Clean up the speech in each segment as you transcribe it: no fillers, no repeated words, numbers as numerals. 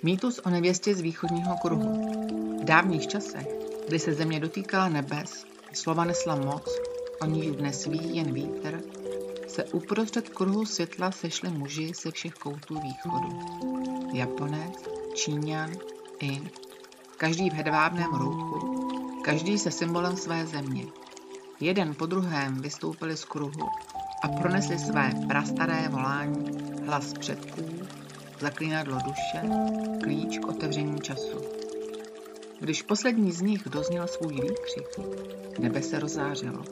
Mýtus o nevěstě z východního kruhu. V dávných časech, kdy se země dotýkala nebes, slova nesla moc, o níž dnes ví jen vítr, se uprostřed kruhu světla sešli muži ze všech koutů východu. Japonec, Číňan, Ind, každý v hedvábném rouchu, každý se symbolem své země. Jeden po druhém vystoupili z kruhu a pronesli své prastaré volání, hlas předků, zaklínadlo duše, klíč k otevření času. Když poslední z nich dozněl svůj výkřik, nebe se rozářilo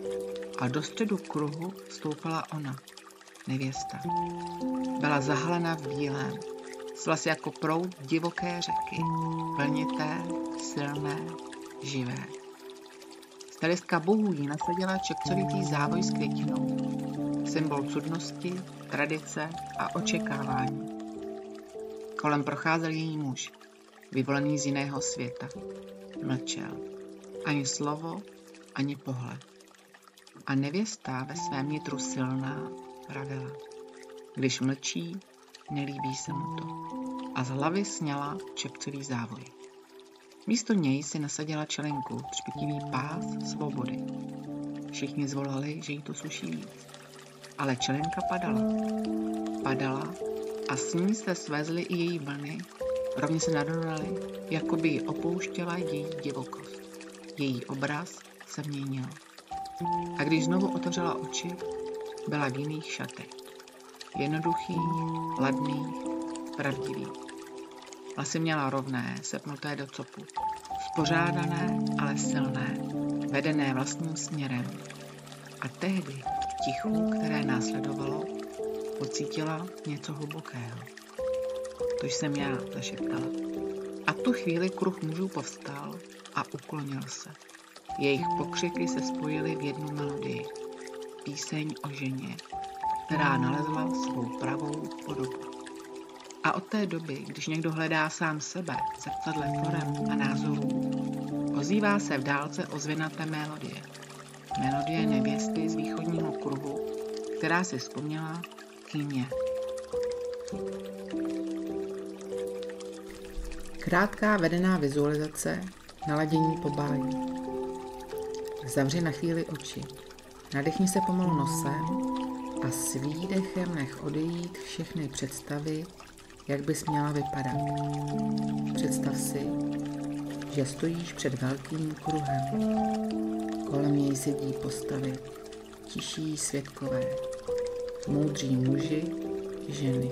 a do středu kruhu vstoupila ona, nevěsta. Byla zahalena v bílém, s vlasy jako proud divoké řeky, vlnité, silné, živé. Stylistka bohů jí nasadila čepcovitý závoj s květinou, symbol cudnosti, tradice a očekávání. Kolem procházel její muž, vyvolený z jiného světa. Mlčel. Ani slovo, ani pohled. A nevěsta ve svém nitru silná pravila. Když mlčí, nelíbí se mu to. A z hlavy sněla čepcový závoj. Místo něj si nasadila čelenku, třpitivý pás svobody. Všichni zvolali, že jí to sluší víc. Ale čelenka padala. Padala a s ní se svezly i její vlny, rovně se nadonaly, jako by ji opouštěla její divokost. Její obraz se měnil. A když znovu otevřela oči, byla v jiných šatech. Jednoduchých, ladných, pravdivých. Vlasy měla rovné, sepnuté do copu. Spořádané, ale silné, vedené vlastním směrem. A tehdy v tichu, které následovalo, pocítila něco hlubokého. To jsem já, zašeptala. A tu chvíli kruh mužů povstal a uklonil se. Jejich pokřiky se spojily v jednu melodii. Píseň o ženě, která nalezla svou pravou podobu. A od té doby, když někdo hledá sám sebe v zrcadle forem a názorů, ozývá se v dálce ozvěnaté melodie. Melodie nevěsty z východního kruhu, která si vzpomněla, kým je. Krátká vedená vizualizace, naladění po báji. Zavři na chvíli oči, nadechni se pomalu nosem a s výdechem nech odejít všechny představy, jak bys měla vypadat. Představ si, že stojíš před velkým kruhem. Kolem něj sedí postavy, tiší svědkové, moudří muži, ženy.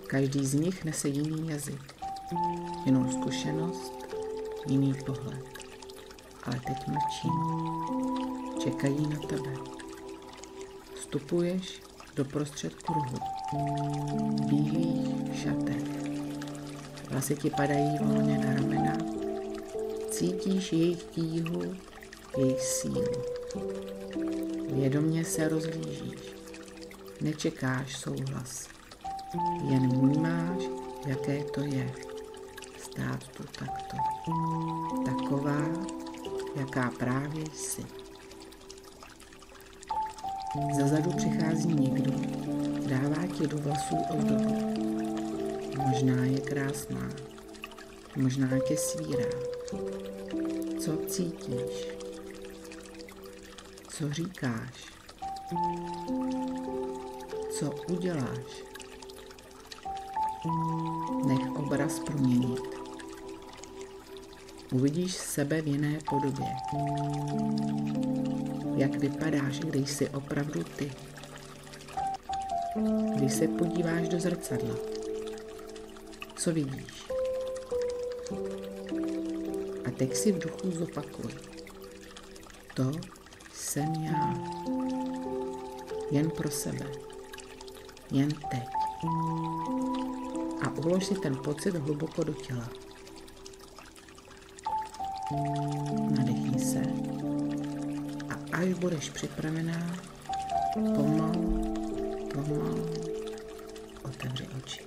Každý z nich nese jiný jazyk, jinou zkušenost, jiný pohled. Ale teď mlčí, čekají na tebe. Vstupuješ do prostřed kruhu, v bílých šatech. Vlasy ti padají volně na ramena, cítíš jejich tíhu, jejich sílu. Vědomě se rozhlížíš, nečekáš souhlas, jen vnímáš, jaké to je stát tu takto. Taková, jaká právě jsi. Zezadu přichází někdo, dává ti do vlasů ozdobu. Možná je krásná, možná tě svírá. Co cítíš? Co říkáš? Co uděláš? Nech obraz proměnit. Uvidíš sebe v jiné podobě. Jak vypadáš, když jsi opravdu ty. Když se podíváš do zrcadla. Co vidíš? A teď si v duchu zopakuj. To jsem já. Jen pro sebe. Jen teď. A ulož si ten pocit hluboko do těla. Nadechni se a až budeš připravená, pomalu otevři oči.